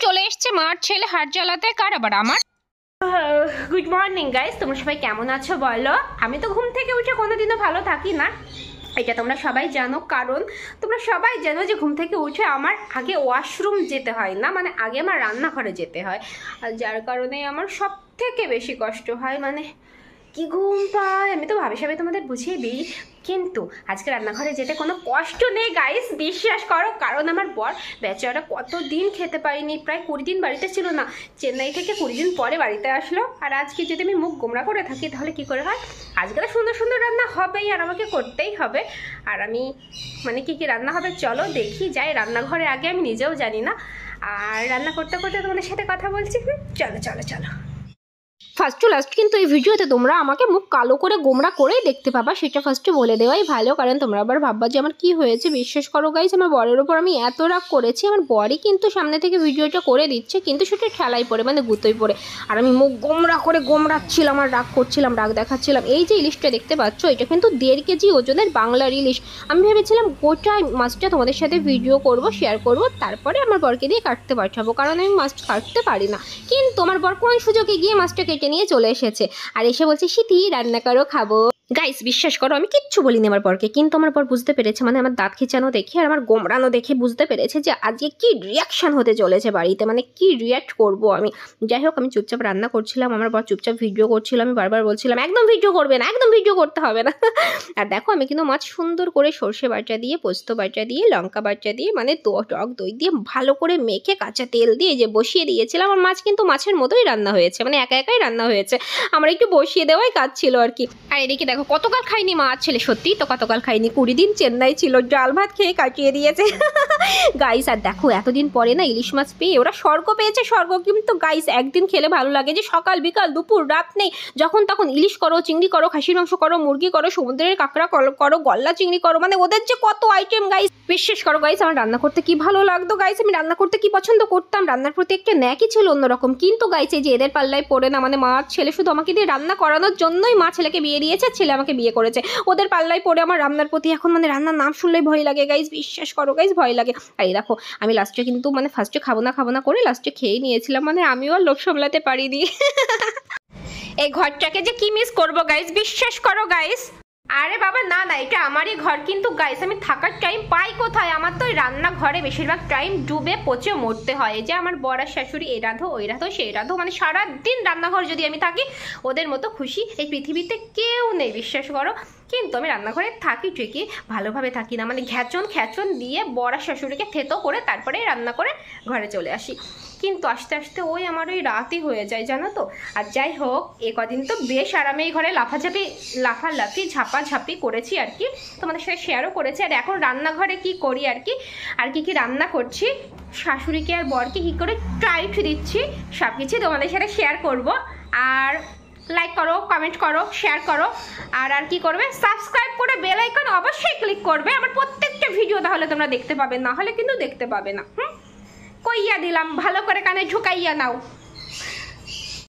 চলে এসেছে মার ছেলে হাট জ্বালাতে, কার আবার আমার। গুড মর্নিং গাইস, তোমরা সবাই কেমন আছো বলো। আমি তো ঘুম থেকে উঠে কোনোদিনও ভালো থাকি না, এটা তোমরা সবাই জানো। কারণ তোমরা সবাই জানো যে ঘুম থেকে উঠে আমার আগে ওয়াশরুম যেতে হয় না, মানে আগে আমার রান্নাঘরে যেতে হয়। আর যার কারণে আমার সব থেকে বেশি কষ্ট হয়, মানে কি ঘুম পায়। আমি তো ভাবি সবাই তোমাদের বুঝিয়ে দিই, কিন্তু আজকে রান্নাঘরে যেতে কোনো কষ্ট নেই গাইস, বিশ্বাস করো। কারণ আমার বর বেচারা কতদিন খেতে পারিনি, প্রায় 20 দিন বাড়িতে ছিল না। চেন্নাই থেকে 20 দিন পরে বাড়িতে আসলো। আর আজকে যদি আমি মুখ গোমরা করে থাকি তাহলে কি করে হয়। আজকে তো সুন্দর সুন্দর রান্না হবেই, আর আমাকে করতেই হবে। আর আমি মানে কি রান্না হবে চলো দেখি যাই রান্নাঘরে। আগে আমি নিজেও জানি না, আর রান্না করতে করতে তোমাদের সাথে কথা বলছি। চলো চলো চলো। ফার্স্ট টু লাস্ট কিন্তু এই ভিডিওতে তোমরা আমাকে মুখ কালো করে গোমরা করেই দেখতে পাবা, সেটা ফার্স্টে বলে দেওয়াই ভালো। কারণ তোমরা আবার ভাববা যে আমার কি হয়েছে। বিশ্বাস করো গাইজ, আমার বরের ওপর আমি এত রাগ করেছি, আমার বরই কিন্তু সামনে থেকে ভিডিওটা করে দিচ্ছে, কিন্তু সেটা ঠেলাই পড়ে, মানে গুতোই পড়ে। আর আমি মুখ গোমরা করে গোমরাচ্ছিলাম, আর রাগ করছিলাম, রাগ দেখাচ্ছিলাম। এই যে ইলিশটা দেখতে পাচ্ছ, এটা কিন্তু 1.5 কেজি ওজনের বাংলার ইলিশ। আমি ভেবেছিলাম গোটা মাছটা তোমাদের সাথে ভিডিও করব, শেয়ার করব, তারপরে আমার বরকে দিয়ে কাটতে পাঠাবো, কারণ আমি মাছ কাটতে পারি না। কিন্তু আমার বর কোন সুযোগে গিয়ে মাছটা কেটে নিয়ে চলে এসেছে, আর এসে বলছে সিথি রান্না করো খাবো। গাইস বিশ্বাস করো আমি কিচ্ছু বলিনি আমার বরকে, কিন্তু আমার বর বুঝতে পেরেছে, মানে আমার দাঁত খিচানো দেখে আর আমার গোমরানো দেখে বুঝতে পেরেছে যে আজকে কি রিয়াকশন হতে চলেছে বাড়িতে, মানে কি রিয়াক্ট করব আমি। যাই হোক, আমি চুপচাপ রান্না করছিলাম, আমার বর চুপচাপ ভিডিও করছিল। আমি বারবার বলছিলাম একদম ভিডিও করবে না, একদম ভিডিও করতে হবে না। আর দেখো আমি কিন্তু মাছ সুন্দর করে সর্ষে বাটা দিয়ে, পোস্ত বাটা দিয়ে, লঙ্কা বাটা দিয়ে, মানে টক দই দিয়ে ভালো করে মেখে কাঁচা তেল দিয়ে যে বসিয়ে দিয়েছিলাম। আর মাছ কিন্তু মাছের মতোই রান্না হয়েছে, মানে একা একাই রান্না হয়েছে, আমার একটু বসিয়ে দেওয়াই কাজ ছিল আর কি। আর এদিকে দেখো কতকাল খাইনি মাছ ছেলে, সত্যি তো কতকাল খাইনি, 20 দিন চেন্নাই ছিল, ডাল ভাত খেয়ে কাটিয়ে দিয়েছে গাইস। আর দেখো এতদিন পরে না ইলিশ মাছ পেয়ে ওরা স্বর্গ পেয়েছে, স্বর্গ। কিন্তু গাইস একদিন খেলে ভালো লাগে, যে সকাল বিকাল দুপুর রাত নেই, যখন তখন ইলিশ করো, চিংড়ি করো, খাসির মাংস করো, মুরগি করো, সমুদ্রের কাঁকড়া করো, গল্লা চিংড়ি করো, মানে ওদের যে কত আইটেম গাইস। বিশ্বাস করো গাইস আমার রান্না করতে কি ভালো লাগতো গাইস, আমি রান্না করতে কি পছন্দ করতাম, রান্নার প্রতি একটা ন্যাকই ছিল অন্যরকম। কিন্তু গাইস এই যে এদের পাল্লায় পড়ে না, মানে মা ছেলে শুধু আমাকে দিয়ে রান্না করানোর জন্যই মা ছেলেকে বিয়ে দিয়েছে, ছেলে আমাকে বিয়ে করেছে। ওদের পাল্লায় পড়ে আমার রান্নার প্রতি এখন মানে রান্নার নাম শুনলেই ভয় লাগে গাইস, বিশ্বাস করো গাইস ভয় লাগে। আর এই দেখো আমি লাস্টে কিন্তু মানে ফার্স্টে খাবো না করে লাস্টে খেয়েই নিয়েছিলাম, মানে আমিও আর লোভ সামলাতে পারিনি। এই ঘরটাকে যে কি মিস করবো গাইস, বিশ্বাস করো গাইস। আরে বাবা না না, এটা আমারই ঘর, কিন্তু গাইস আমি থাকার টাইম পাই কোথায়। আমার তো ওই রান্নাঘরে বেশিরভাগ টাইম ডুবে পচে মরতে হয়। এই যে আমার বর আর শাশুড়ি এই রাঁধো ওই রাঁধো সেই রাঁধো, মানে সারাদিন রান্নাঘর যদি আমি থাকি, ওদের মতো খুশি এই পৃথিবীতে কেউ নেই, বিশ্বাস করো। কিন্তু আমি রান্নাঘরে থাকি ঠিকই, ভালোভাবে থাকি না, মানে খ্যাচন দিয়ে বর আর শাশুড়িকে থেতো করে তারপরে রান্না করে ঘরে চলে আসি। কিন্তু আস্তে আস্তে ওই আমার ওই রাতই হয়ে যায় জানো তো। আর যাই হোক এ কদিন তো বেশ আরামে এই ঘরে লাফালাফি ঝাপাঝাপি করেছি আর কি, তোমাদের সাথে শেয়ারও করেছি। আর এখন রান্নাঘরে কি করি আর কি, আর কি রান্না করছি, শাশুড়িকে আর বরকে কী করে ট্রাইট দিচ্ছি, সব কিছু তোমাদের সাথে শেয়ার করব। আর লাইক করো, কমেন্ট করো, শেয়ার করো, আর কি করবে সাবস্ক্রাইব করে বেল আইকন অবশ্যই ক্লিক করবে আমার প্রত্যেকটা ভিডিও, তাহলে তোমরা দেখতে পাবে, না হলে কিন্তু দেখতে পাবে না। কইয়া দিলাম, ভালো করে কানে ঢুকাইয়া নাও।